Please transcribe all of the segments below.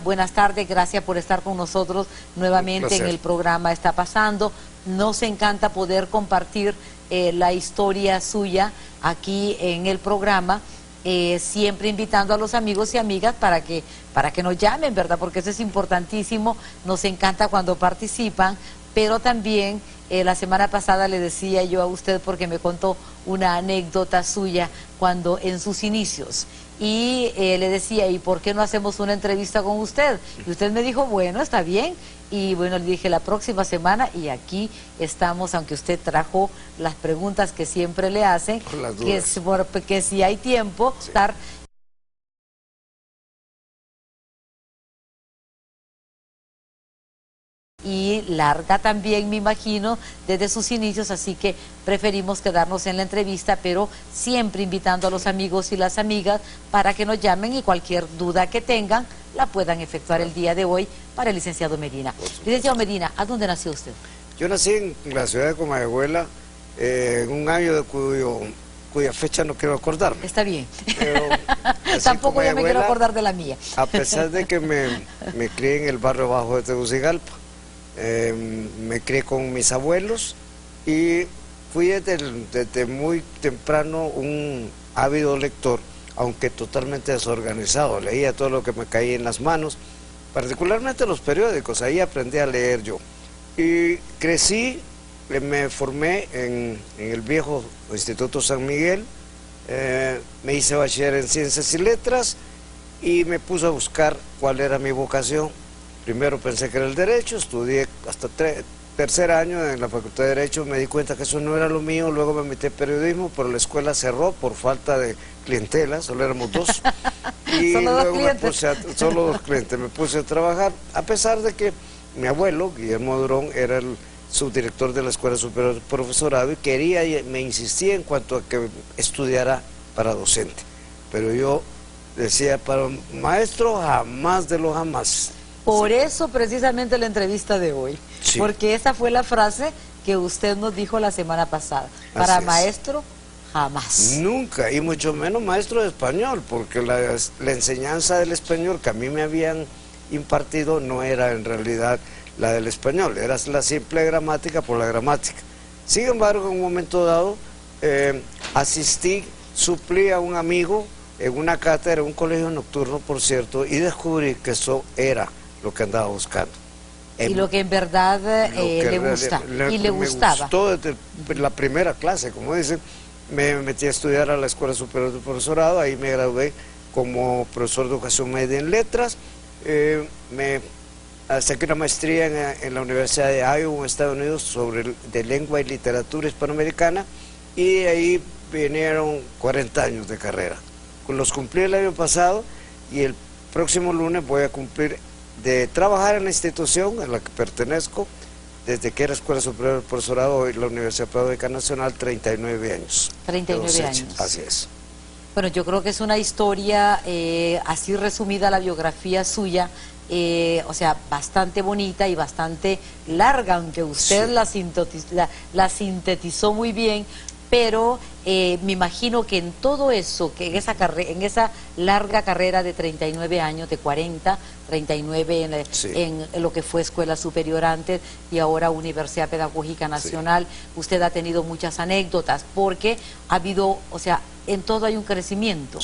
Buenas tardes, gracias por estar con nosotros nuevamente en el programa Está Pasando. Nos encanta poder compartir la historia suya aquí en el programa, siempre invitando a los amigos y amigas para que nos llamen, ¿verdad? Porque eso es importantísimo, nos encanta cuando participan, pero también la semana pasada le decía yo a usted, porque me contó una anécdota suya cuando en sus inicios, y le decía, ¿y por qué no hacemos una entrevista con usted? Y usted me dijo, bueno, está bien, y bueno, le dije la próxima semana, y aquí estamos, aunque usted trajo las preguntas que siempre le hacen, que si hay tiempo, sí. Estar y larga también, me imagino, desde sus inicios, así que preferimos quedarnos en la entrevista, pero siempre invitando a los amigos y las amigas para que nos llamen y cualquier duda que tengan la puedan efectuar el día de hoy para el licenciado Medina. Licenciado Medina, ¿a dónde nació usted? Yo nací en la ciudad de Comayagüela, en un año de cuya fecha no quiero acordarme. Está bien. Tampoco yo me quiero acordar de la mía. A pesar de que me crié en el barrio bajo de Tegucigalpa, me crié con mis abuelos y fui desde muy temprano un ávido lector, aunque totalmente desorganizado. Leía todo lo que me caía en las manos, particularmente los periódicos, ahí aprendí a leer yo. Y crecí, me formé en el viejo Instituto San Miguel, me hice bachiller en Ciencias y Letras y me puse a buscar cuál era mi vocación. Primero pensé que era el Derecho, estudié hasta tercer año en la Facultad de Derecho, me di cuenta que eso no era lo mío, luego me metí en Periodismo, pero la escuela cerró por falta de clientela, solo éramos dos. Y solo dos clientes, me puse a trabajar, a pesar de que mi abuelo, Guillermo Durón, era el subdirector de la Escuela Superior de Profesorado y quería, me insistía en cuanto a que estudiara para docente. Pero yo decía, para maestro jamás de los jamás. Por eso precisamente la entrevista de hoy, sí. Porque esa fue la frase que usted nos dijo la semana pasada. Para maestro, jamás. Nunca, y mucho menos maestro de español, porque la enseñanza del español que a mí me habían impartido no era en realidad la del español, era la simple gramática por la gramática. Sin embargo, en un momento dado, suplí a un amigo en una cátedra, en un colegio nocturno, por cierto, y descubrí que eso era lo que andaba buscando. Y lo que en verdad le gusta, y le gustaba. Me gustó desde la primera clase, como dicen. Me metí a estudiar a la Escuela Superior de Profesorado, ahí me gradué como profesor de Educación Media en Letras, saqué una maestría en la Universidad de Iowa, en Estados Unidos, de Lengua y Literatura Hispanoamericana, y ahí vinieron 40 años de carrera. Los cumplí el año pasado, y el próximo lunes voy a cumplir de trabajar en la institución a la que pertenezco, desde que era Escuela Superior de Profesorado y la Universidad Pedagógica Nacional, 39 años. 39 años. Así es. Bueno, yo creo que es una historia, así resumida la biografía suya, o sea, bastante bonita y bastante larga, aunque usted sí. la sintetizó muy bien, pero me imagino que en todo eso, que en esa larga carrera de 39 años, de 40, 39 en lo que fue Escuela Superior antes y ahora Universidad Pedagógica Nacional, usted ha tenido muchas anécdotas, porque ha habido, o sea, en todo hay un crecimiento.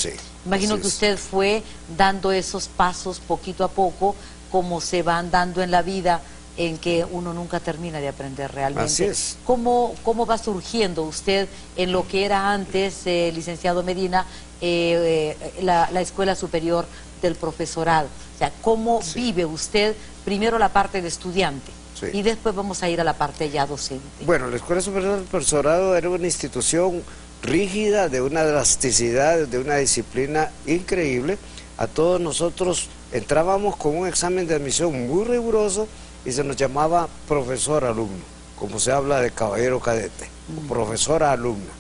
Imagino que usted fue dando esos pasos poquito a poco, como se van dando en la vida, en que uno nunca termina de aprender realmente. Así es. ¿Cómo va surgiendo usted en lo que era antes, licenciado Medina, la Escuela Superior del Profesorado? O sea, ¿cómo vive usted primero la parte de estudiante? Y después vamos a ir a la parte ya docente. Bueno, la Escuela Superior del Profesorado era una institución rígida, de una elasticidad, de una disciplina increíble. A todos nosotros entrábamos con un examen de admisión muy riguroso y se nos llamaba profesor-alumno, como se habla de caballero cadete, profesora-alumna.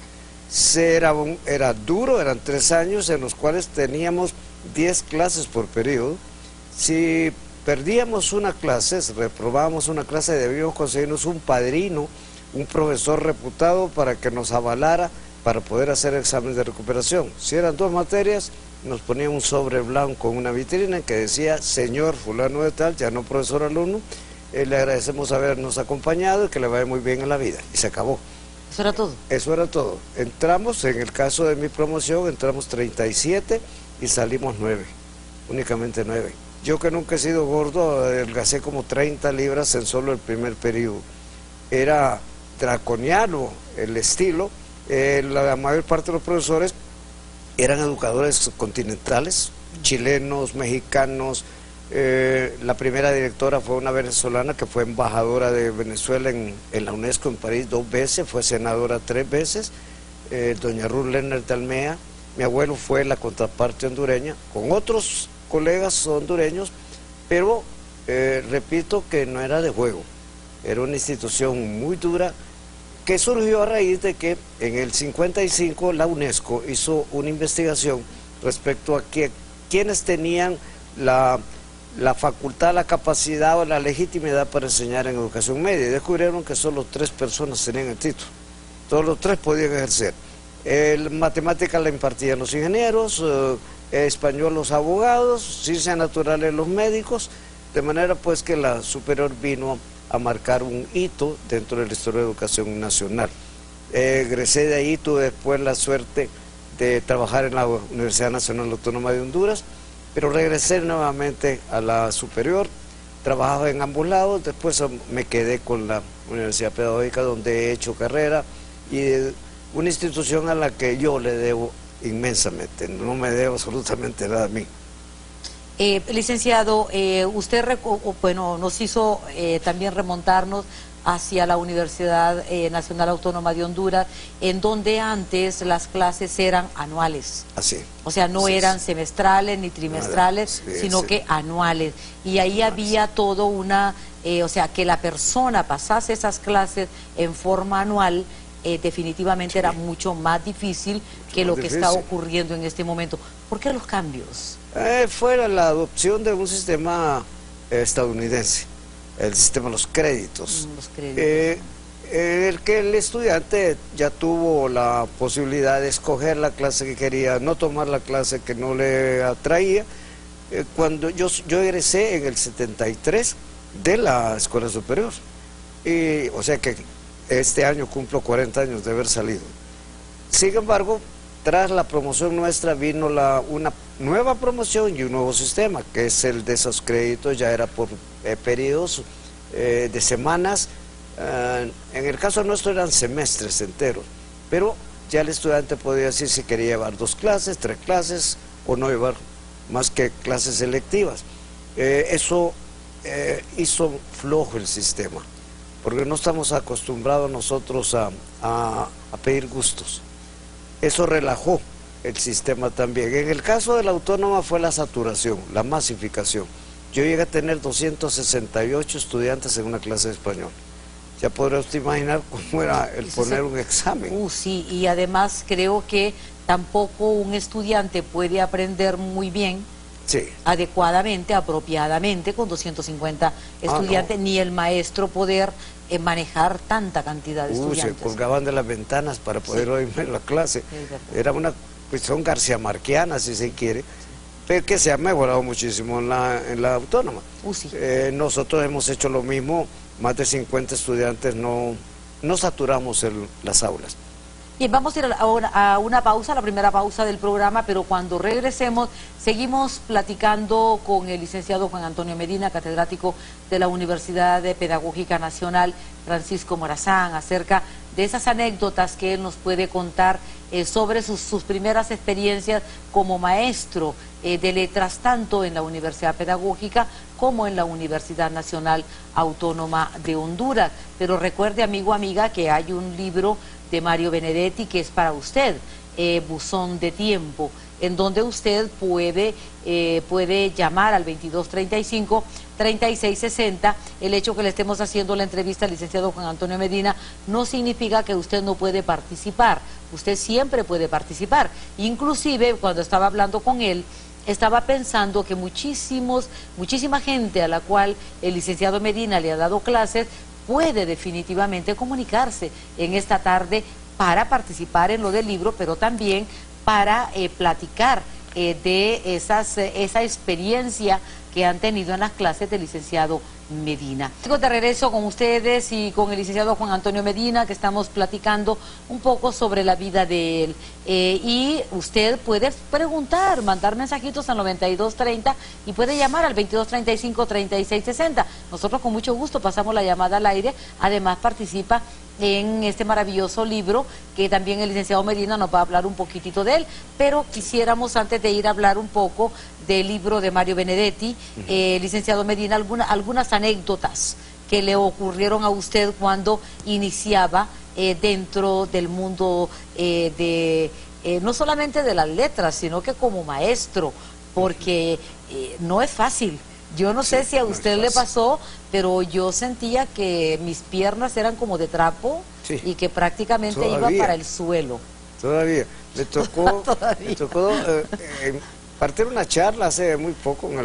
Era duro, eran 3 años en los cuales teníamos 10 clases por periodo. Si perdíamos una clase, si reprobábamos una clase, debíamos conseguirnos un padrino, un profesor reputado para que nos avalara para poder hacer exámenes de recuperación. Si eran 2 materias, nos ponía un sobre blanco con una vitrina que decía, señor fulano de tal, ya no profesor alumno, le agradecemos habernos acompañado y que le vaya muy bien en la vida. Y se acabó. ¿Eso era todo? Eso era todo. Entramos, en el caso de mi promoción, entramos 37 y salimos 9, únicamente 9. Yo que nunca he sido gordo, adelgacé como 30 libras en solo el primer periodo. Era draconiano el estilo, la mayor parte de los profesores eran educadores continentales, chilenos, mexicanos. La primera directora fue una venezolana que fue embajadora de Venezuela en la UNESCO en París 2 veces, fue senadora 3 veces, doña Ruth Lerner de Almea. Mi abuelo fue la contraparte hondureña, con otros colegas hondureños, pero repito que no era de juego, era una institución muy dura, que surgió a raíz de que en el 55 la UNESCO hizo una investigación respecto a quienes tenían la facultad, la capacidad o la legitimidad para enseñar en educación media, y descubrieron que solo 3 personas tenían el título, todos los 3 podían ejercer. Matemática la impartían los ingenieros, español los abogados, ciencias naturales los médicos, de manera pues que la superior vino a marcar un hito dentro de la historia de educación nacional. Egresé de ahí, tuve después la suerte de trabajar en la Universidad Nacional Autónoma de Honduras, pero regresé nuevamente a la superior, trabajaba en ambos lados, después me quedé con la Universidad Pedagógica donde he hecho carrera, y una institución a la que yo le debo inmensamente, no me debo absolutamente nada a mí. Licenciado, usted nos hizo también remontarnos hacia la Universidad Nacional Autónoma de Honduras, en donde antes las clases eran anuales. Así. O sea, no eran semestrales ni trimestrales, sino que anuales. Y ahí había todo una, o sea, que la persona pasase esas clases en forma anual, definitivamente era mucho más difícil que lo que está ocurriendo en este momento. ¿Por qué los cambios? Fuera la adopción de un sistema estadounidense, el sistema de los créditos. El que el estudiante ya tuvo la posibilidad de escoger la clase que quería, no tomar la clase que no le atraía. Cuando yo egresé en el 73 de la escuela superior, y, o sea que este año cumplo 40 años de haber salido. Sin embargo, tras la promoción nuestra vino una nueva promoción y un nuevo sistema, que es el de esos créditos, ya era por periodos de semanas. En el caso nuestro eran semestres enteros, pero ya el estudiante podía decir si quería llevar 2 clases, 3 clases o no llevar más que clases selectivas. Eso hizo flojo el sistema, porque no estamos acostumbrados nosotros a pedir gustos. Eso relajó el sistema también. En el caso de la autónoma fue la saturación, la masificación. Yo llegué a tener 268 estudiantes en una clase de español. Ya podrá usted imaginar cómo era el poner un examen. Sí, y además creo que tampoco un estudiante puede aprender muy bien, adecuadamente, apropiadamente, con 250 estudiantes, ni el maestro poder manejar tanta cantidad de estudiantes. Se colgaban de las ventanas para poder oírme la clase. Era una cuestión garciamarquiana, si se quiere, pero que se ha mejorado muchísimo en la autónoma. Nosotros hemos hecho lo mismo, más de 50 estudiantes, no saturamos las aulas. Bien, vamos a ir a una pausa, la primera pausa del programa, pero cuando regresemos seguimos platicando con el licenciado Juan Antonio Medina, catedrático de la Universidad Pedagógica Nacional Francisco Morazán, acerca de esas anécdotas que él nos puede contar sobre sus primeras experiencias como maestro de letras, tanto en la Universidad Pedagógica como en la Universidad Nacional Autónoma de Honduras. Pero recuerde, amigo, amiga, que hay un libro de Mario Benedetti que es para usted, Buzón de Tiempo, en donde usted puede llamar al 2235-3660. El hecho que le estemos haciendo la entrevista al licenciado Juan Antonio Medina no significa que usted no puede participar. Usted siempre puede participar. Inclusive, cuando estaba hablando con él, estaba pensando que muchísima gente a la cual el licenciado Medina le ha dado clases puede definitivamente comunicarse en esta tarde para participar en lo del libro, pero también para platicar de esa experiencia que han tenido en las clases del licenciado Medina. De regreso con ustedes y con el licenciado Juan Antonio Medina, que estamos platicando un poco sobre la vida de él. Y usted puede preguntar, mandar mensajitos al 9230 y puede llamar al 2235-3660. Nosotros con mucho gusto pasamos la llamada al aire. Además participa en este maravilloso libro que también el licenciado Medina nos va a hablar un poquitito de él, pero quisiéramos antes de ir a hablar un poco del libro de Mario Benedetti, licenciado Medina, algunas anécdotas que le ocurrieron a usted cuando iniciaba dentro del mundo no solamente de las letras, sino que como maestro, porque no es fácil. Yo no sé si a usted le pasó, pero yo sentía que mis piernas eran como de trapo y que prácticamente iba para el suelo. Todavía. Me tocó, impartir una charla hace muy poco en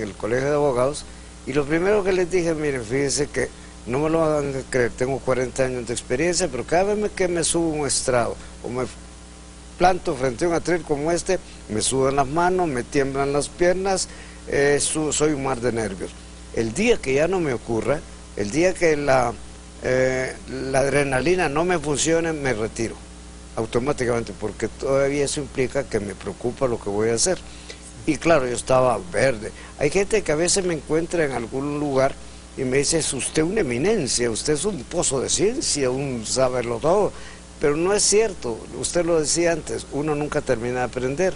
el Colegio de Abogados, y lo primero que les dije, miren, fíjense que no me lo van a creer, tengo 40 años de experiencia, pero cada vez que me subo un estrado o me planto frente a un atril como este, me sudan las manos, me tiemblan las piernas, soy un mar de nervios. El día que ya no me ocurra, el día que la adrenalina no me funcione, me retiro automáticamente, porque todavía eso implica que me preocupa lo que voy a hacer. Y claro, yo estaba verde. Hay gente que a veces me encuentra en algún lugar y me dice, es usted una eminencia, usted es un pozo de ciencia, un saberlo todo. Pero no es cierto, usted lo decía antes, uno nunca termina de aprender.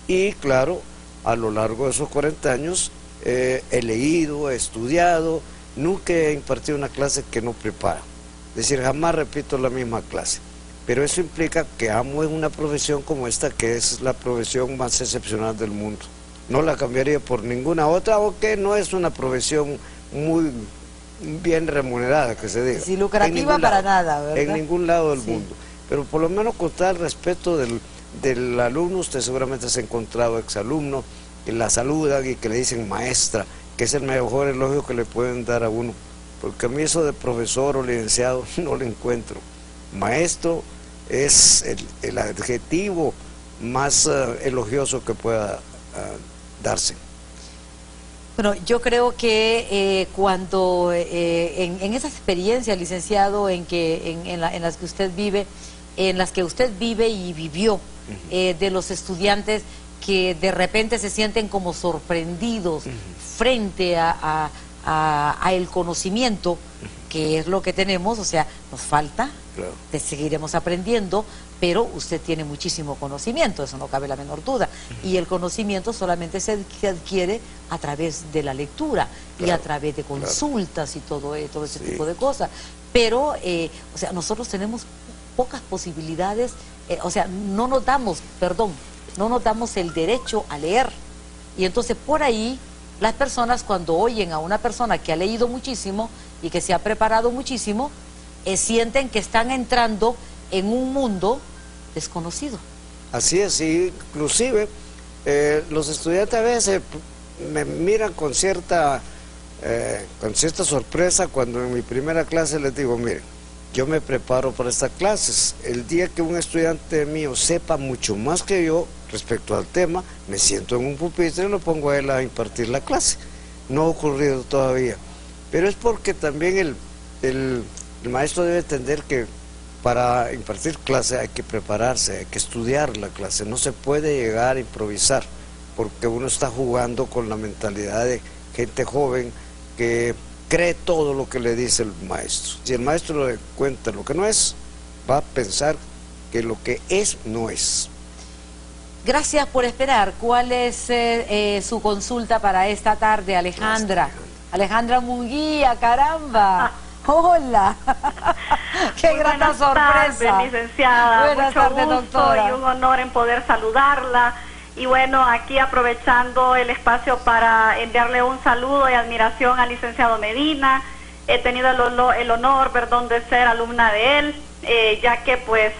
Y claro, a lo largo de esos 40 años he leído, he estudiado, nunca he impartido una clase que no prepara. Es decir, jamás repito la misma clase. Pero eso implica que amo en una profesión como esta, que es la profesión más excepcional del mundo. No la cambiaría por ninguna otra, aunque no es una profesión muy bien remunerada, que se diga. Sí, lucrativa para nada, ¿verdad? En ningún lado del mundo. Pero por lo menos con tal respeto del alumno, usted seguramente se ha encontrado exalumnos que la saludan y que le dicen maestra, que es el mejor elogio que le pueden dar a uno. Porque a mí eso de profesor o licenciado no lo encuentro. Maestro es el adjetivo más elogioso que pueda darse. Bueno, yo creo que cuando en esas experiencias, licenciado, en las que usted vive, y vivió, de los estudiantes que de repente se sienten como sorprendidos frente a el conocimiento, que es lo que tenemos, o sea, nos falta, te seguiremos aprendiendo, pero usted tiene muchísimo conocimiento, eso no cabe la menor duda, y el conocimiento solamente se adquiere a través de la lectura y a través de consultas y todo ese tipo de cosas, pero, o sea, nosotros tenemos pocas posibilidades, o sea, no nos damos el derecho a leer, y entonces por ahí las personas, cuando oyen a una persona que ha leído muchísimo y que se ha preparado muchísimo, sienten que están entrando en un mundo desconocido. Así es, inclusive los estudiantes a veces me miran con cierta sorpresa cuando en mi primera clase les digo, miren, yo me preparo para estas clases. El día que un estudiante mío sepa mucho más que yo respecto al tema, me siento en un pupitre y lo pongo a él a impartir la clase. No ha ocurrido todavía, pero es porque también el maestro debe entender que para impartir clase hay que prepararse, hay que estudiar la clase, no se puede llegar a improvisar, porque uno está jugando con la mentalidad de gente joven que cree todo lo que le dice el maestro. Si el maestro le cuenta lo que no es, va a pensar que lo que es, no es. Gracias por esperar. ¿Cuál es su consulta para esta tarde, Alejandra? Alejandra Munguía, caramba. Hola. Qué grata sorpresa. Buenas tardes, licenciada. Buenas tardes, doctora. Y un honor en poder saludarla. Y bueno, aquí aprovechando el espacio para enviarle un saludo y admiración al licenciado Medina. He tenido el honor, de ser alumna de él, ya que pues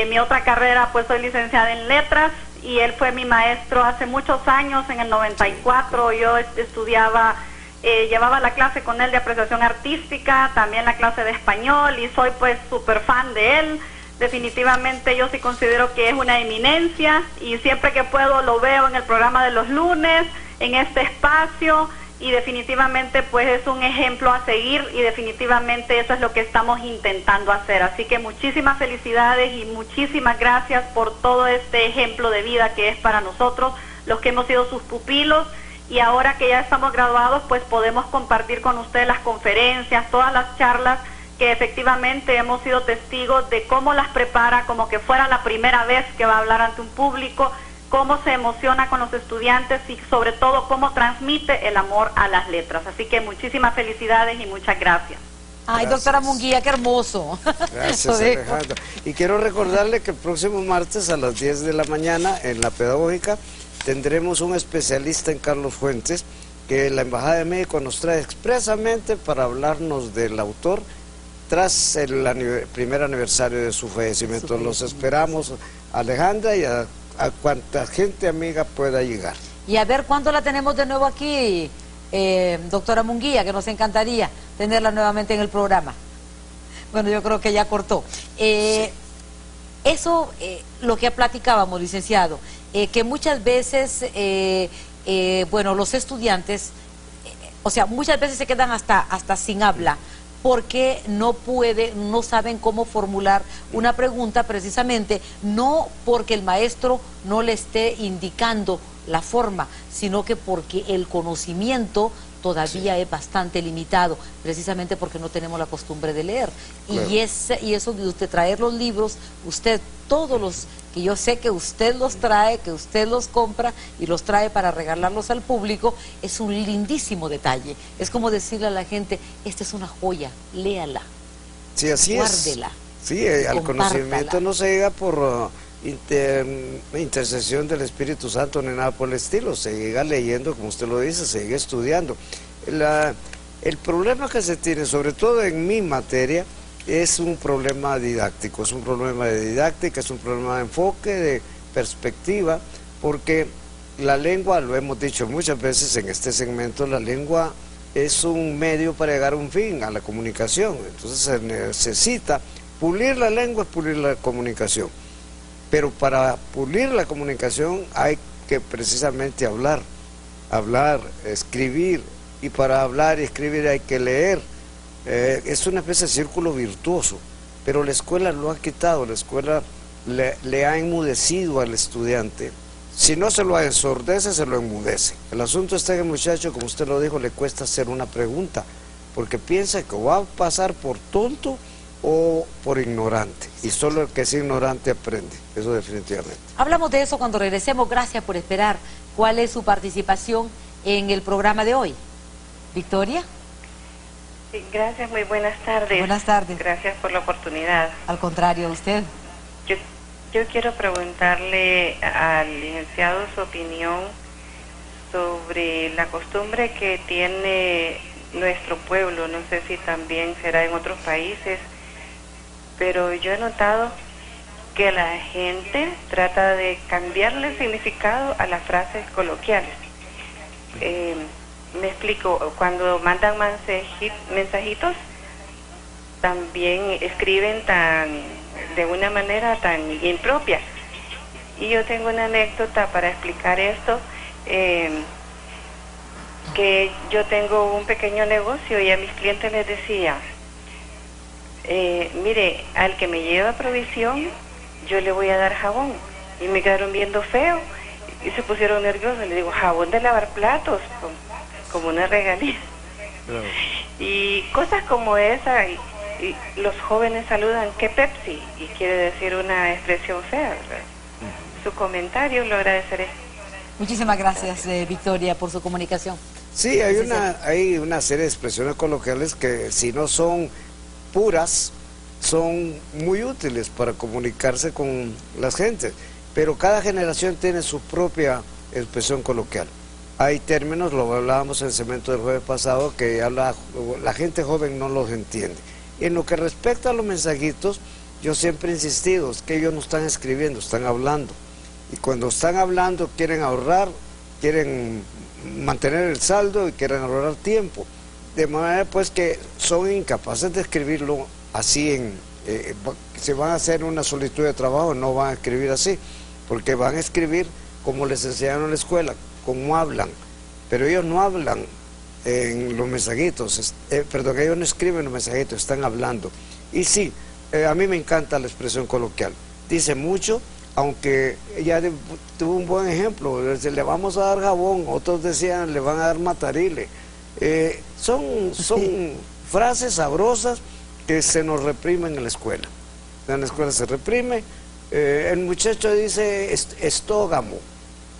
mi otra carrera, pues soy licenciada en letras, y él fue mi maestro hace muchos años, en el 94, yo estudiaba, llevaba la clase con él de apreciación artística, también la clase de español, y soy pues súper fan de él. Definitivamente yo sí considero que es una eminencia y siempre que puedo lo veo en el programa de los lunes, en este espacio, y definitivamente pues es un ejemplo a seguir y definitivamente eso es lo que estamos intentando hacer. Así que muchísimas felicidades y muchísimas gracias por todo este ejemplo de vida que es para nosotros, los que hemos sido sus pupilos, y ahora que ya estamos graduados pues podemos compartir con ustedes las conferencias, todas las charlas que efectivamente hemos sido testigos de cómo las prepara como que fuera la primera vez que va a hablar ante un público, cómo se emociona con los estudiantes y sobre todo cómo transmite el amor a las letras. Así que muchísimas felicidades y muchas gracias. Ay, Gracias. doctora Munguía, qué hermoso. Gracias, Alejandra. Y quiero recordarle que el próximo martes a las 10 de la mañana en la Pedagógica tendremos un especialista en Carlos Fuentes que la Embajada de México nos trae expresamente para hablarnos del autor tras el primer aniversario de su fallecimiento. Los esperamos, Alejandra, y a cuanta gente amiga pueda llegar. Y a ver cuándo la tenemos de nuevo aquí, doctora Munguía, que nos encantaría tenerla nuevamente en el programa. Bueno, yo creo que ya cortó. Sí. Eso, lo que platicábamos, licenciado, que muchas veces, bueno, los estudiantes, o sea, muchas veces se quedan hasta sin habla, porque no saben cómo formular una pregunta, precisamente, no porque el maestro no le esté indicando la forma, sino que porque el conocimiento todavía es bastante limitado, precisamente porque no tenemos la costumbre de leer. Claro. Y eso de usted traer los libros, usted todos los, que yo sé que usted los trae, que usted los compra y los trae para regalarlos al público, es un lindísimo detalle. Es como decirle a la gente, esta es una joya, léala. Sí, así guárdela, es. Sí, al conocimiento no se llega por intercesión del Espíritu Santo ni nada por el estilo, se llega leyendo, como usted lo dice, se llega estudiando. El problema que se tiene, sobre todo en mi materia, es un problema didáctico, es un problema de didáctica, es un problema de enfoque, de perspectiva, porque la lengua, lo hemos dicho muchas veces en este segmento, la lengua es un medio para llegar a un fin, a la comunicación. Entonces se necesita pulir la lengua, pulir la comunicación. Pero para pulir la comunicación hay que precisamente hablar, escribir, y para hablar y escribir hay que leer. Es una especie de círculo virtuoso, pero la escuela lo ha quitado, la escuela le ha enmudecido al estudiante. Si no se lo ensordece, se lo enmudece. El asunto está en el muchacho, como usted lo dijo, le cuesta hacer una pregunta, porque piensa que va a pasar por tonto o por ignorante, y solo el que es ignorante aprende, eso definitivamente. Hablamos de eso cuando regresemos. Gracias por esperar. ¿Cuál es su participación en el programa de hoy? ¿Victoria? Sí, gracias, muy buenas tardes. Buenas tardes. Gracias por la oportunidad. Al contrario, usted. Yo quiero preguntarle al licenciado su opinión sobre la costumbre que tiene nuestro pueblo, no sé si también será en otros países, pero yo he notado que la gente trata de cambiarle el significado a las frases coloquiales. Me explico, cuando mandan mensajitos, también escriben de una manera tan impropia. Y yo tengo una anécdota para explicar esto, que yo tengo un pequeño negocio y a mis clientes les decía, mire, al que me lleva provisión, yo le voy a dar jabón. Y me quedaron viendo feo y se pusieron nerviosos. Le digo, jabón de lavar platos, como una regalía. Claro. Y cosas como esa, y los jóvenes saludan que Pepsi, y quiere decir una expresión fea, ¿verdad? Su comentario lo agradeceré. Muchísimas gracias, Victoria, por su comunicación. Sí, hay una serie de expresiones coloquiales que, si no son puras, son muy útiles para comunicarse con las gentes, pero cada generación tiene su propia expresión coloquial. Hay términos, lo hablábamos en el segmento del jueves pasado, que ya la gente joven no los entiende. Y en lo que respecta a los mensajitos, yo siempre he insistido, es que ellos no están escribiendo, están hablando. Y cuando están hablando quieren ahorrar, quieren mantener el saldo y quieren ahorrar tiempo. De manera pues que son incapaces de escribirlo así si van a hacer una solicitud de trabajo, no van a escribir así, porque van a escribir como les enseñaron en la escuela, como hablan, pero ellos no hablan en los mensajitos, perdón, ellos no escriben los mensajitos, están hablando. Y sí, a mí me encanta la expresión coloquial, dice mucho, aunque ya tuvo un buen ejemplo, le vamos a dar jabón, otros decían le van a dar matarile. Son frases sabrosas que se nos reprimen en la escuela. En la escuela se reprime, el muchacho dice estógamo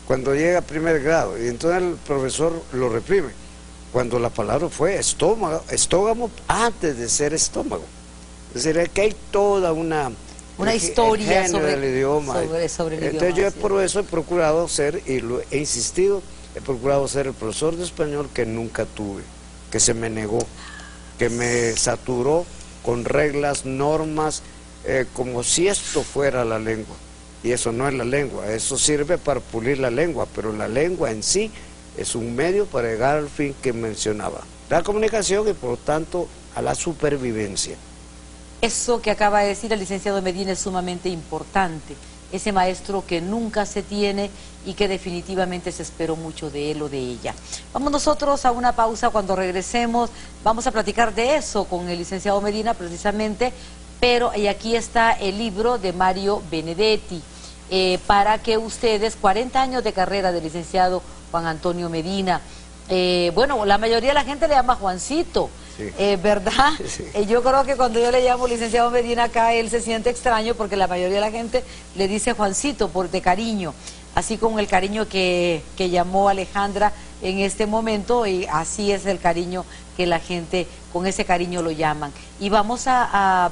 cuando llega a primer grado, y entonces el profesor lo reprime, cuando la palabra fue estógamo antes de ser estómago. Es decir, que hay toda una historia sobre el idioma. Sobre el idioma. Entonces yo por eso he procurado ser, y lo he insistido, he procurado ser el profesor de español que nunca tuve, que se me negó, que me saturó con reglas, normas, como si esto fuera la lengua. Y eso no es la lengua, eso sirve para pulir la lengua, pero la lengua en sí es un medio para llegar al fin que mencionaba, la comunicación y por lo tanto a la supervivencia. Eso que acaba de decir el licenciado Medina es sumamente importante, ese maestro que nunca se tiene y que definitivamente se esperó mucho de él o de ella. Vamos nosotros a una pausa, cuando regresemos vamos a platicar de eso con el licenciado Medina precisamente, pero y aquí está el libro de Mario Benedetti, para que ustedes, 40 años de carrera del licenciado Juan Antonio Medina, bueno, la mayoría de la gente le llama Juancito, sí. ¿Verdad? Sí. Yo creo que cuando yo le llamo licenciado Medina acá, él se siente extraño porque la mayoría de la gente le dice Juancito de cariño, así como el cariño que llamó Alejandra en este momento, y así es el cariño que la gente, con ese cariño lo llaman. Y vamos a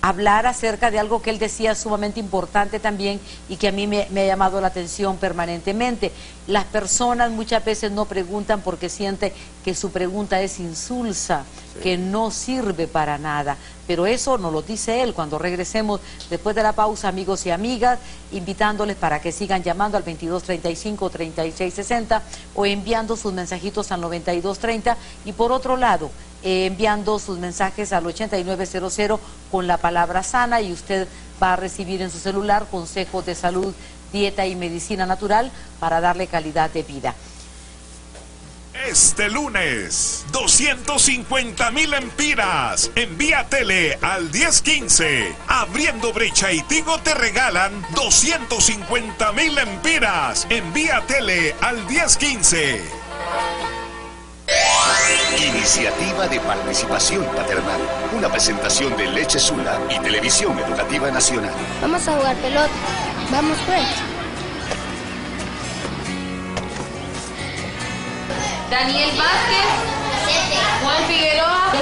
hablar acerca de algo que él decía sumamente importante también y que a mí me ha llamado la atención permanentemente. Las personas muchas veces no preguntan porque sienten que su pregunta es insulsa, sí, que no sirve para nada, pero eso nos lo dice él. Cuando regresemos después de la pausa, amigos y amigas, invitándoles para que sigan llamando al 2235-3660 o enviando sus mensajitos al 9230, y por otro lado enviando sus mensajes al 8900 con la palabra sana, y usted va a recibir en su celular consejos de salud, dieta y medicina natural para darle calidad de vida. Este lunes, 250,000 empiras. Envía Tele al 1015. Abriendo brecha y Tigo te regalan 250,000 empiras. Envía Tele al 1015. Iniciativa de Participación Paternal. Una presentación de Leche Sula y Televisión Educativa Nacional. Vamos a jugar pelota. Vamos pues. Daniel Vázquez, Juan Figueroa.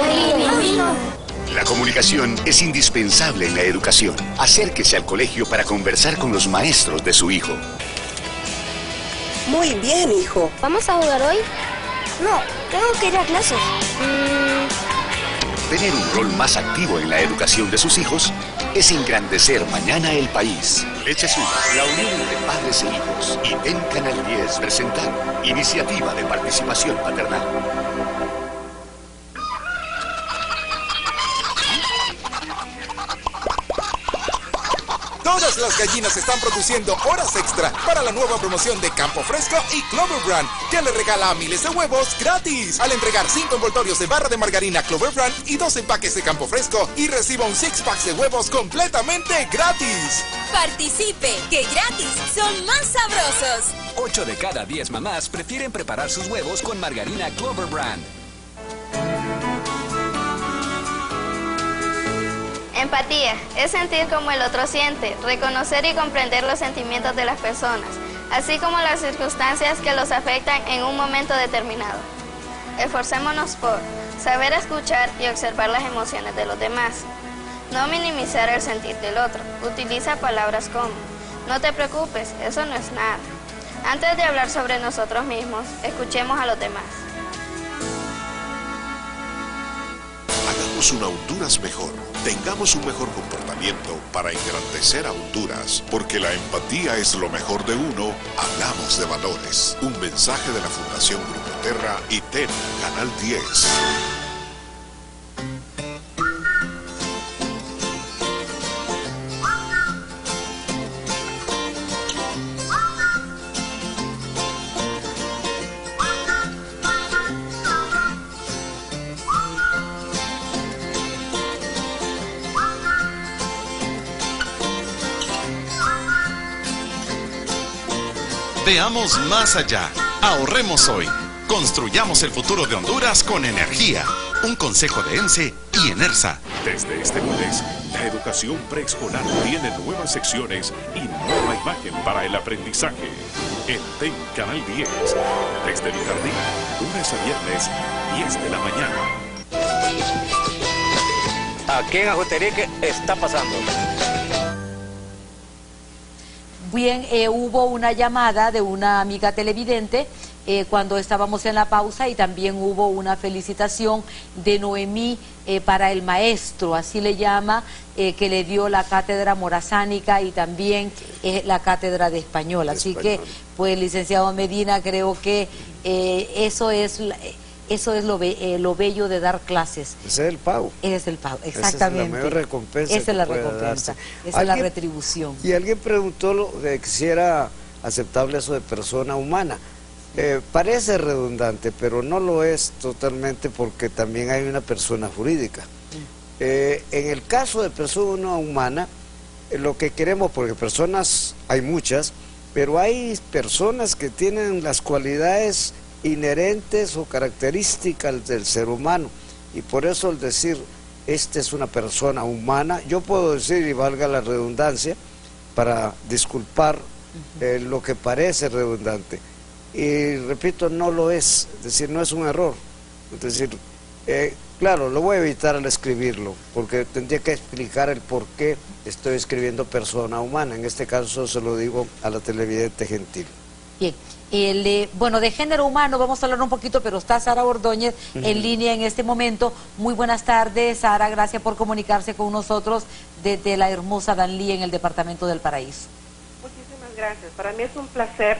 La comunicación es indispensable en la educación. Acérquese al colegio para conversar con los maestros de su hijo. Muy bien, hijo. ¿Vamos a jugar hoy? No, tengo que ir a clases. Tener un rol más activo en la educación de sus hijos es engrandecer mañana el país. Leche Sula, la unión entre padres e hijos, y en Canal 10 presentar Iniciativa de Participación Paternal. Todas las gallinas están produciendo horas extra para la nueva promoción de Campo Fresco y Clover Brand, que le regala miles de huevos gratis al entregar 5 envoltorios de barra de margarina Clover Brand y 2 empaques de Campo Fresco, y reciba un 6-pack de huevos completamente gratis. Participe, que gratis son más sabrosos. 8 de cada 10 mamás prefieren preparar sus huevos con margarina Clover Brand. Empatía es sentir como el otro siente, reconocer y comprender los sentimientos de las personas, así como las circunstancias que los afectan en un momento determinado. Esforcémonos por saber escuchar y observar las emociones de los demás. No minimizar el sentir del otro. Utiliza palabras como: no te preocupes, eso no es nada. Antes de hablar sobre nosotros mismos, escuchemos a los demás. Hagamos una Honduras mejor. Tengamos un mejor comportamiento para engrandecer a Honduras, porque la empatía es lo mejor de uno. Hablamos de valores. Un mensaje de la Fundación Grupo Terra y TEN, Canal 10. Veamos más allá. Ahorremos hoy. Construyamos el futuro de Honduras con energía. Un consejo de ENSE y ENERSA. Desde este lunes, la educación preescolar tiene nuevas secciones y nueva imagen para el aprendizaje. En TEN Canal 10, desde el jardín, lunes a viernes, 10 de la mañana. Aquí en Ajuterique está pasando. Bien, hubo una llamada de una amiga televidente cuando estábamos en la pausa, y también hubo una felicitación de Noemí para el maestro, así le llama, que le dio la cátedra morazánica y también la cátedra de español. Así que, pues, licenciado Medina, creo que eso es lo bello de dar clases. Ese es el pago. Ese es el pago, exactamente. Esa es la mayor recompensa. Esa es la recompensa, esa es la retribución. Y alguien preguntó que si era aceptable eso de persona humana. Parece redundante, pero no lo es totalmente, porque también hay una persona jurídica. En el caso de persona humana, lo que queremos, porque personas hay muchas, pero hay personas que tienen las cualidades inherentes o características del ser humano, y por eso al decir esta es una persona humana, yo puedo decir, y valga la redundancia, para disculpar lo que parece redundante, y repito, no lo es decir, no es un error. Es decir, claro, lo voy a evitar al escribirlo, porque tendría que explicar el por qué estoy escribiendo persona humana. En este caso se lo digo a la televidente gentil. Bien. Bueno, de género humano vamos a hablar un poquito, pero está Sara Ordóñez en línea en este momento. Muy buenas tardes, Sara, gracias por comunicarse con nosotros desde la hermosa Danlí en el departamento del Paraíso. Muchísimas gracias, para mí es un placer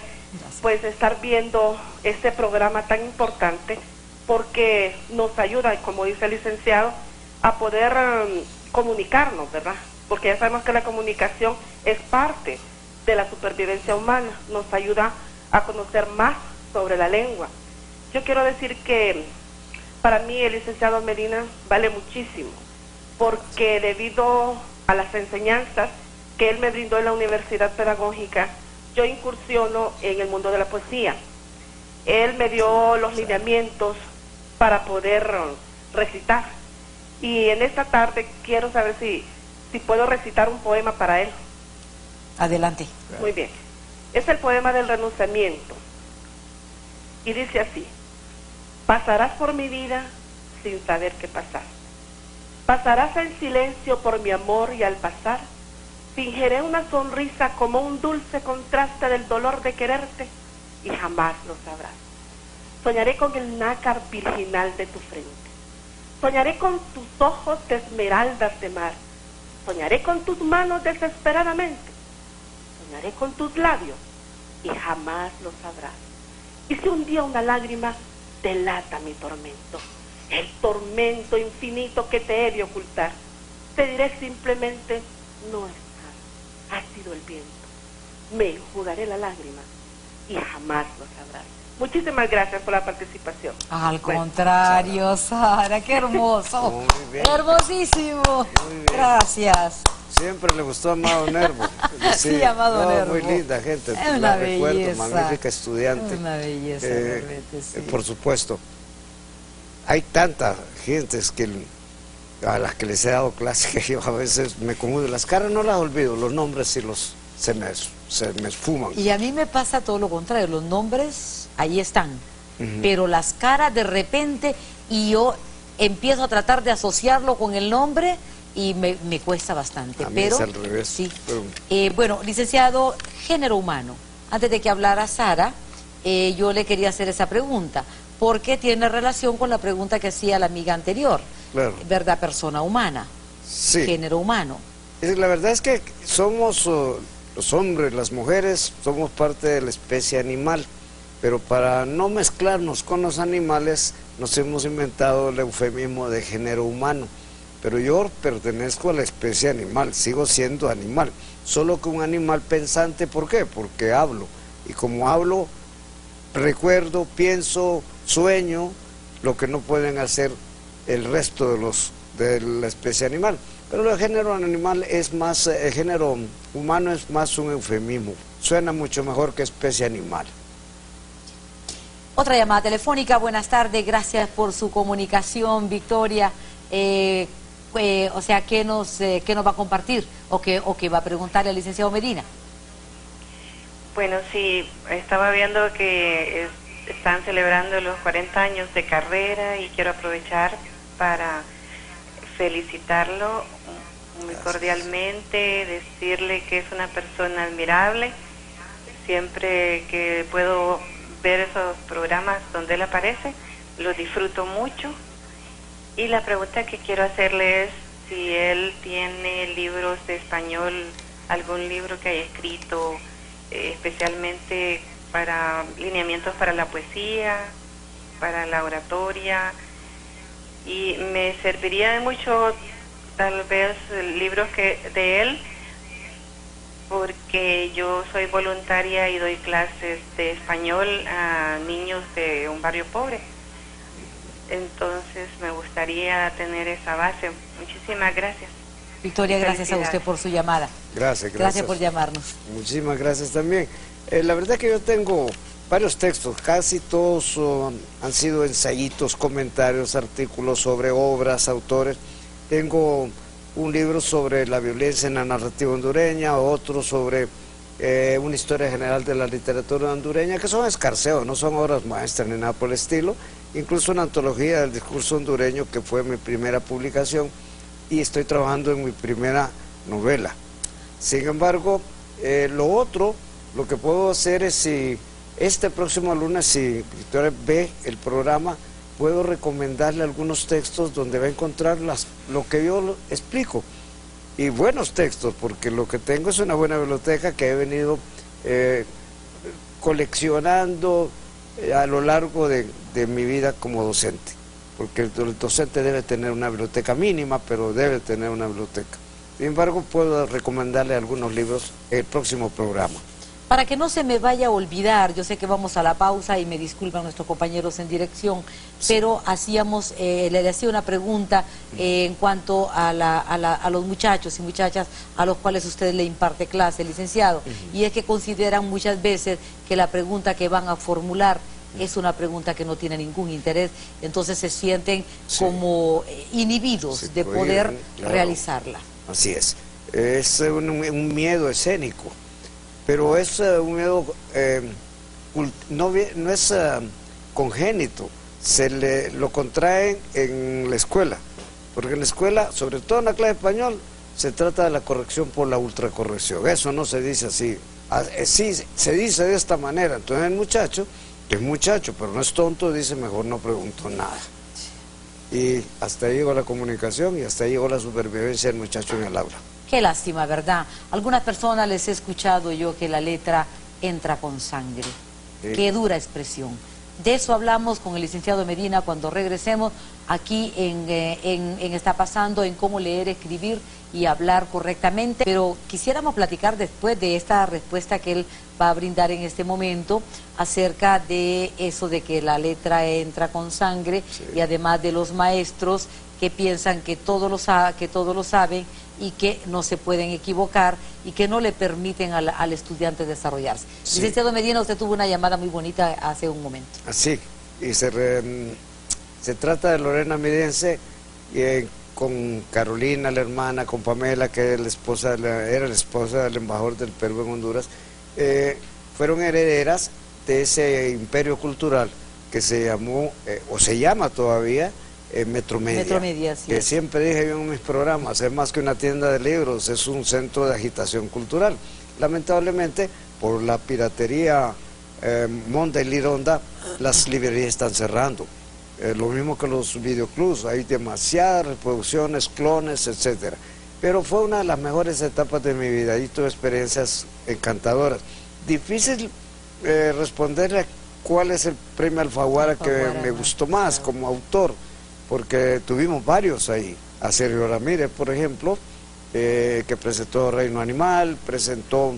pues estar viendo este programa tan importante, porque nos ayuda, como dice el licenciado, a poder comunicarnos, ¿verdad? Porque ya sabemos que la comunicación es parte de la supervivencia humana, nos ayuda a conocer más sobre la lengua. Yo quiero decir que para mí el licenciado Medina vale muchísimo, porque debido a las enseñanzas que él me brindó en la Universidad Pedagógica, yo incursiono en el mundo de la poesía. Él me dio los lineamientos para poder recitar, y en esta tarde quiero saber si puedo recitar un poema para él. Adelante. Muy bien. Es el poema del renunciamiento, y dice así: pasarás por mi vida sin saber qué pasar. Pasarás en silencio por mi amor, y al pasar fingiré una sonrisa como un dulce contraste del dolor de quererte, y jamás lo sabrás. Soñaré con el nácar virginal de tu frente. Soñaré con tus ojos de esmeraldas de mar. Soñaré con tus manos desesperadamente. Soñaré con tus labios, y jamás lo sabrás. Y si un día una lágrima delata mi tormento, el tormento infinito que te he de ocultar, te diré simplemente: no estás, ha sido el viento. Me enjugaré la lágrima y jamás lo sabrás. Muchísimas gracias por la participación. Al contrario, Sara, qué hermoso. Muy bien. Hermosísimo. Muy bien. Gracias. Siempre le gustó a Amado Nervo. Sí, Amado Nervo. Muy linda gente. Es una belleza. Magnífica estudiante. Es una belleza, realmente, sí. Por supuesto. Hay tantas gentes a las que les he dado clase que yo a veces me confundo. Las caras no las olvido, los nombres sí se me esfuman. Y a mí me pasa todo lo contrario, los nombres ahí están, pero las caras de repente, y yo empiezo a tratar de asociarlo con el nombre y me cuesta bastante. A mí pero es al revés. Sí. Bueno, licenciado, género humano, antes de que hablara Sara, yo le quería hacer esa pregunta, porque tiene relación con la pregunta que hacía la amiga anterior. Claro. ¿Verdad? Persona humana, sí. Género humano. La verdad es que somos, los hombres, las mujeres, somos parte de la especie animal, pero para no mezclarnos con los animales nos hemos inventado el eufemismo de género humano. Pero yo pertenezco a la especie animal, sigo siendo animal, solo que un animal pensante. ¿Por qué? Porque hablo, y como hablo, recuerdo, pienso, sueño, lo que no pueden hacer el resto de la especie animal. Pero el género animal es más, el género humano es más un eufemismo, suena mucho mejor que especie animal. Otra llamada telefónica, buenas tardes, gracias por su comunicación, Victoria. O sea, ¿qué nos va a compartir o qué va a preguntarle al licenciado Medina? Bueno, sí, estaba viendo que están celebrando los 40 años de carrera y quiero aprovechar para felicitarlo muy cordialmente, decirle que es una persona admirable. Siempre que puedo ver esos programas donde él aparece, lo disfruto mucho. Y la pregunta que quiero hacerle es si él tiene libros de español, algún libro que haya escrito especialmente para lineamientos para la poesía, para la oratoria, y me serviría de mucho tal vez libros de él, porque yo soy voluntaria y doy clases de español a niños de un barrio pobre. Entonces me gustaría tener esa base. Muchísimas gracias. Victoria, gracias a usted por su llamada. Gracias. Gracias por llamarnos. Muchísimas gracias también. La verdad que yo tengo varios textos, casi todos han sido ensayitos, comentarios, artículos sobre obras, autores. Tengo un libro sobre la violencia en la narrativa hondureña, otro sobre una historia general de la literatura hondureña, que son escarceos, no son obras maestras ni nada por el estilo. Incluso una antología del discurso hondureño, que fue mi primera publicación, y estoy trabajando en mi primera novela. Sin embargo, lo que puedo hacer es, si este próximo lunes, si Victoria ve el programa, puedo recomendarle algunos textos donde va a encontrar lo que yo explico, y buenos textos, porque lo que tengo es una buena biblioteca que he venido coleccionando a lo largo de mi vida como docente, porque el docente debe tener una biblioteca mínima, pero debe tener una biblioteca. Sin embargo, puedo recomendarle algunos libros el próximo programa. Para que no se me vaya a olvidar, yo sé que vamos a la pausa y me disculpan nuestros compañeros en dirección, pero le hacía una pregunta en cuanto a los muchachos y muchachas a los cuales usted le imparte clase, licenciado, y es que consideran muchas veces que la pregunta que van a formular es una pregunta que no tiene ningún interés, entonces se sienten como inhibidos de poder realizarla. Así es un miedo escénico. Pero es un miedo, no es congénito, lo contraen en la escuela, porque en la escuela, sobre todo en la clase de español, se trata de la corrección por la ultracorrección. Eso no se dice así, sí se dice de esta manera. Entonces el muchacho, que es muchacho, pero no es tonto, dice mejor no pregunto nada. Y hasta ahí llegó la comunicación y hasta ahí llegó la supervivencia del muchacho en el aula. Qué lástima, ¿verdad? Algunas personas les he escuchado yo que la letra entra con sangre. Sí. Qué dura expresión. De eso hablamos con el licenciado Medina cuando regresemos aquí en Está Pasando, en cómo leer, escribir y hablar correctamente. Pero quisiéramos platicar después de esta respuesta que él va a brindar en este momento acerca de eso de que la letra entra con sangre, sí, y además de los maestros que piensan que todo lo saben y que no se pueden equivocar y que no le permiten al estudiante desarrollarse. Sí. Licenciado Medina, usted tuvo una llamada muy bonita hace un momento. Así, y se trata de Lorena Midense, con Carolina, la hermana, con Pamela, que era la esposa del embajador del Perú en Honduras. Fueron herederas de ese imperio cultural que se llamó, o se llama todavía, Metromedia, sí, que siempre dije yo en mis programas, es más que una tienda de libros, es un centro de agitación cultural. Lamentablemente, por la piratería monda y lironda, las librerías están cerrando. Lo mismo que los videoclubs, hay demasiadas reproducciones, clones, etcétera. Pero fue una de las mejores etapas de mi vida y tuve experiencias encantadoras. Difícil responderle cuál es el premio Alfaguara que me gustó más como autor, porque tuvimos varios ahí. A Sergio Ramírez, por ejemplo, que presentó Reino Animal, presentó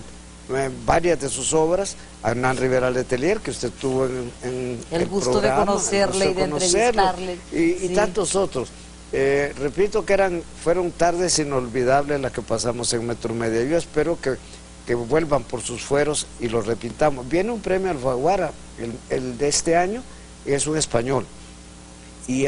varias de sus obras, a Hernán Rivera Letelier, que usted tuvo en el gusto programa, de conocerle y de entrevistarle. Y tantos otros. Repito que fueron tardes inolvidables las que pasamos en Metromedia. Yo espero que vuelvan por sus fueros y los repintamos. Viene un premio Alfaguara, el de este año, y es un español. Y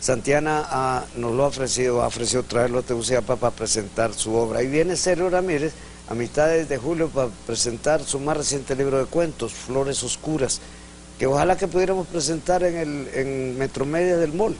Santiana nos lo ha ofrecido traerlo a Tegucigalpa para presentar su obra. Y viene Sergio Ramírez a mitades de julio para presentar su más reciente libro de cuentos, Flores Oscuras, que ojalá que pudiéramos presentar en Metromedia del Mall.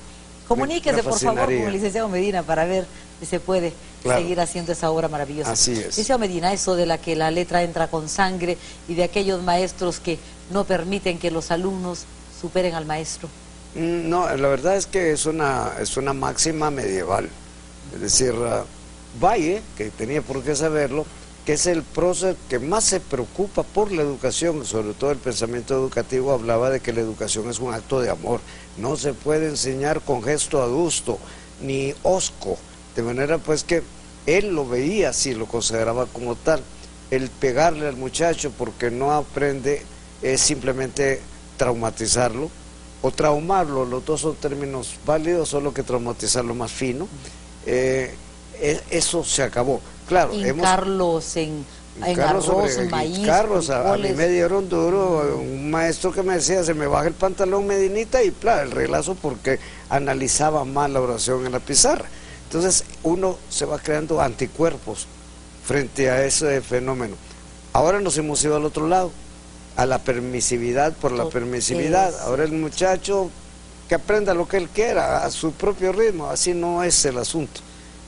Comuníquese por favor con el licenciado Medina para ver si se puede seguir haciendo esa obra maravillosa. Así es. Licenciado Medina, eso de la que la letra entra con sangre y de aquellos maestros que no permiten que los alumnos superen al maestro. No, la verdad es que es una máxima medieval. Es decir, Valle, que tenía por qué saberlo, que es el prócer que más se preocupa por la educación, sobre todo el pensamiento educativo, hablaba de que la educación es un acto de amor. No se puede enseñar con gesto adusto, ni hosco, de manera pues que él lo veía así, lo consideraba como tal. El pegarle al muchacho porque no aprende es simplemente traumatizarlo, o traumarlo, los dos son términos válidos, solo que traumatizarlo más fino. Eso se acabó. Claro, Carlos en arroz, maíz, Carlos, a mí me dieron duro, un maestro que me decía, se me baja el pantalón Medinita, y el reglazo porque analizaba mal la oración en la pizarra. Entonces uno se va creando anticuerpos frente a ese fenómeno. Ahora nos hemos ido al otro lado, a la permisividad por la permisividad. Ahora el muchacho que aprenda lo que él quiera, a su propio ritmo. Así no es el asunto.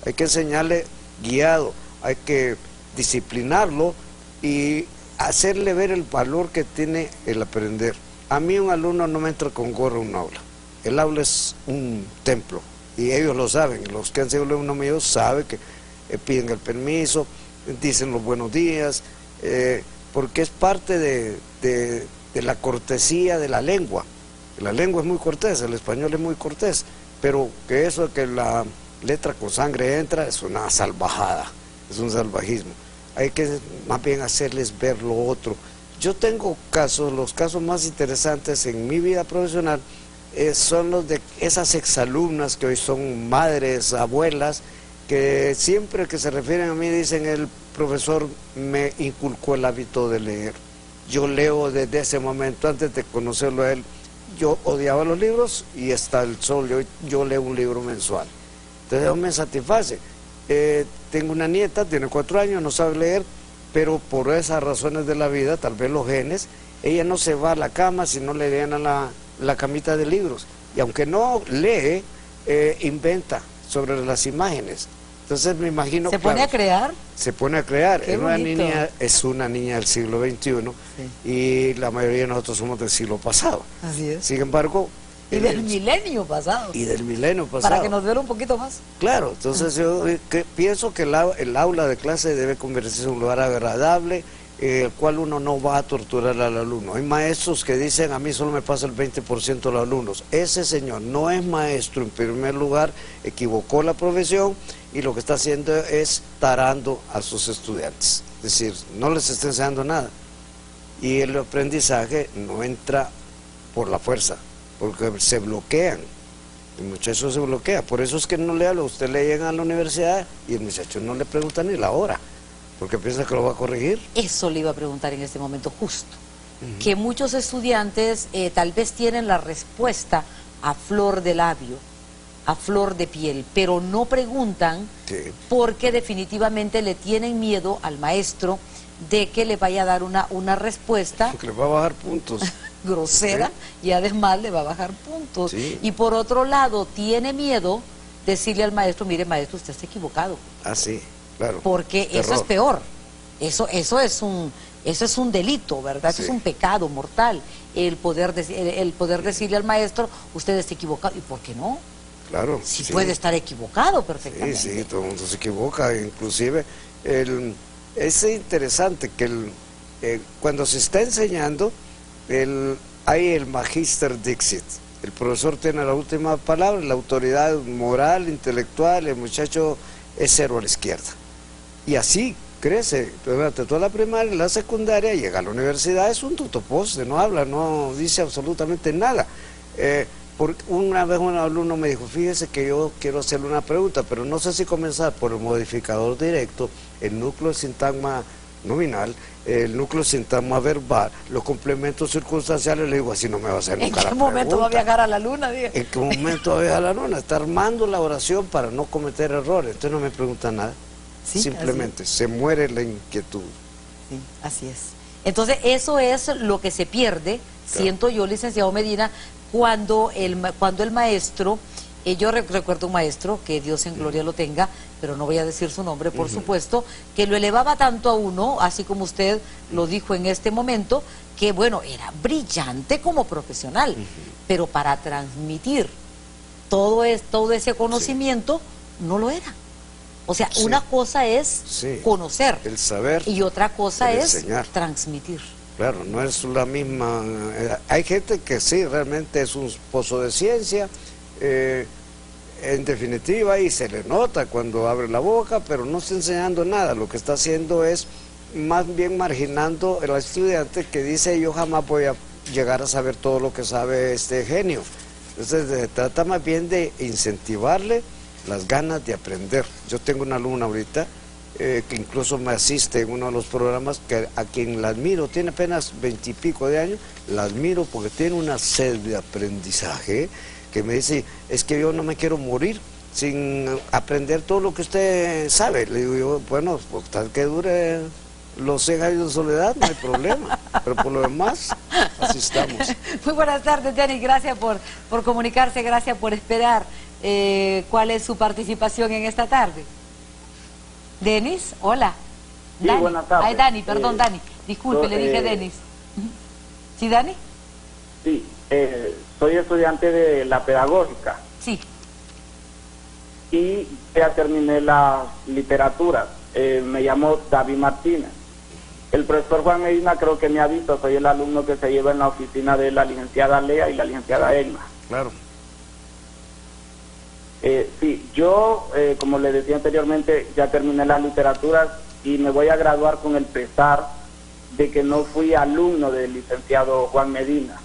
Hay que enseñarle guiado, hay que disciplinarlo y hacerle ver el valor que tiene el aprender. A mí un alumno no me entra con gorro a un aula. El aula es un templo y ellos lo saben. Los que han sido alumnos míos saben que piden el permiso, dicen los buenos días, porque es parte de la cortesía de la lengua. La lengua es muy cortés, el español es muy cortés, pero que eso de que la letra con sangre entra es una salvajada, es un salvajismo. Hay que más bien hacerles ver lo otro. Yo tengo casos, los casos más interesantes en mi vida profesional son los de esas exalumnas que hoy son madres, abuelas, que siempre que se refieren a mí dicen: el profesor me inculcó el hábito de leer. Yo leo desde ese momento, antes de conocerlo a él. Yo odiaba los libros y hasta el sol yo leo un libro mensual. Entonces eso me satisface. Tengo una nieta, tiene 4 años, no sabe leer, pero por esas razones de la vida, tal vez los genes, ella no se va a la cama si no le llenan la camita de libros. Y aunque no lee, inventa sobre las imágenes. Entonces me imagino... ¿Se pone a crear? Se pone a crear. Es una niña del siglo XXI, sí. Y la mayoría de nosotros somos del siglo pasado. Así es. Sin embargo... Y del milenio pasado. Y del milenio pasado. Para que nos duela un poquito más. Claro, entonces yo pienso que el aula de clase debe convertirse en un lugar agradable, el cual uno no va a torturar al alumno. Hay maestros que dicen: a mí solo me pasa el 20% de los alumnos. Ese señor no es maestro, en primer lugar, equivocó la profesión y lo que está haciendo es tarando a sus estudiantes. Es decir, no les está enseñando nada. Y el aprendizaje no entra por la fuerza, porque se bloquean. El muchacho se bloquea. Por eso es que no le habla. Usted le llega a la universidad y el muchacho no le pregunta ni la hora, porque piensa que lo va a corregir. Eso le iba a preguntar en este momento justo. Que muchos estudiantes tal vez tienen la respuesta a flor de labio, a flor de piel, pero no preguntan porque definitivamente le tienen miedo al maestro de que le vaya a dar una respuesta. Porque le va a bajar puntos. Grosera, y además le va a bajar puntos. Sí. Y por otro lado, tiene miedo decirle al maestro: mire maestro, usted está equivocado. Ah, sí, claro. Porque eso es peor. Eso es un delito, ¿verdad? Sí. Eso es un pecado mortal. El poder decirle al maestro: usted está equivocado. ¿Y por qué no? Claro. Si puede estar equivocado perfectamente. Sí, sí, todo el mundo se equivoca. Inclusive, es interesante que cuando se está enseñando, hay el Magister Dixit. El profesor tiene la última palabra, la autoridad moral, intelectual. El muchacho es cero a la izquierda. Y así crece durante toda la primaria, la secundaria, llega a la universidad, es un totoposte, no habla, no dice absolutamente nada. Porque una vez un alumno me dijo, fíjese que yo quiero hacerle una pregunta, pero no sé si comenzar por el modificador directo, el núcleo de sintagma nominal, el núcleo de sintagma verbal, los complementos circunstanciales. Le digo, así no me va a hacer nunca la pregunta. ¿En qué momento va a viajar a la luna? Diga. ¿En qué momento va a viajar a la luna? Está armando la oración para no cometer errores, entonces no me pregunta nada. Sí, simplemente se muere la inquietud. Sí, así es. Entonces eso es lo que se pierde, siento yo, licenciado Medina, cuando el maestro, yo recuerdo un maestro, que Dios en gloria lo tenga, pero no voy a decir su nombre, por supuesto, que lo elevaba tanto a uno, así como usted lo dijo en este momento, que bueno, era brillante como profesional, pero para transmitir todo ese conocimiento, no lo era. O sea, una cosa es conocer, el saber, y otra cosa es enseñar, transmitir. Claro, no es la misma. Hay gente que sí, realmente es un pozo de ciencia, en definitiva, y se le nota cuando abre la boca, pero no está enseñando nada. Lo que está haciendo es más bien marginando al estudiante que dice, yo jamás voy a llegar a saber todo lo que sabe este genio. Entonces se trata más bien de incentivarle las ganas de aprender. Yo tengo una alumna ahorita que incluso me asiste en uno de los programas, a quien la admiro, tiene apenas 20 y pico de años, la admiro porque tiene una sed de aprendizaje, que me dice, es que yo no me quiero morir sin aprender todo lo que usted sabe. Le digo yo, bueno, pues tal que dure los 100 años de soledad, no hay problema, pero por lo demás, así estamos. Muy buenas tardes, Denis, gracias por comunicarse, gracias por esperar. ¿Cuál es su participación en esta tarde? Denis, hola. Sí, Dani. buenas tardes. Ay, Dani, perdón, Dani. Disculpe, le dije Denis. ¿Sí, Dani? Sí, soy estudiante de la pedagógica. Sí. Y ya terminé las literaturas. Me llamo David Martínez. El profesor Juan Medina creo que me ha visto, soy el alumno que se lleva en la oficina de la licenciada Lea y la licenciada Egma. Claro. Sí, yo, como le decía anteriormente, ya terminé las literaturas y me voy a graduar con el pesar de que no fui alumno del licenciado Juan Medina.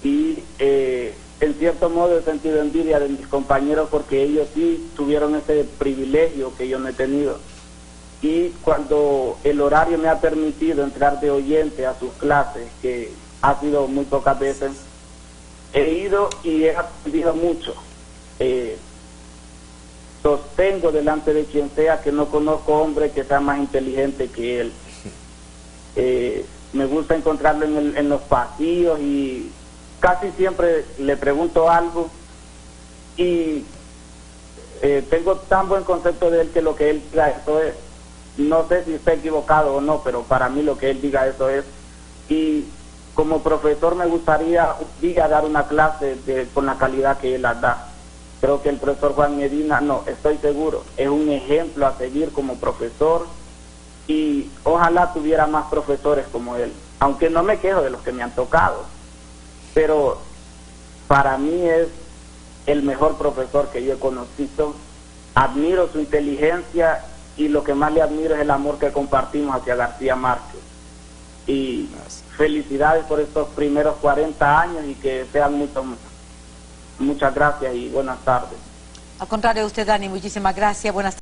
Y en cierto modo he sentido envidia de mis compañeros porque ellos sí tuvieron ese privilegio que yo no he tenido. Y cuando el horario me ha permitido entrar de oyente a sus clases, que ha sido muy pocas veces, he ido y he aprendido mucho. Sostengo delante de quien sea que no conozco hombre que sea más inteligente que él. Me gusta encontrarlo en los pasillos y casi siempre le pregunto algo y tengo tan buen concepto de él que lo que él diga eso es. No sé si está equivocado o no, pero para mí lo que él diga eso es. Y como profesor me gustaría un día dar una clase con la calidad que él la da. Creo que el profesor Juan Medina, no, estoy seguro, es un ejemplo a seguir como profesor y ojalá tuviera más profesores como él, aunque no me quejo de los que me han tocado, pero para mí es el mejor profesor que yo he conocido. Admiro su inteligencia y lo que más le admiro es el amor que compartimos hacia García Márquez. Y felicidades por estos primeros 40 años y que sean muchos. Muchas gracias y buenas tardes. Al contrario de usted, Dani, muchísimas gracias. Buenas tardes.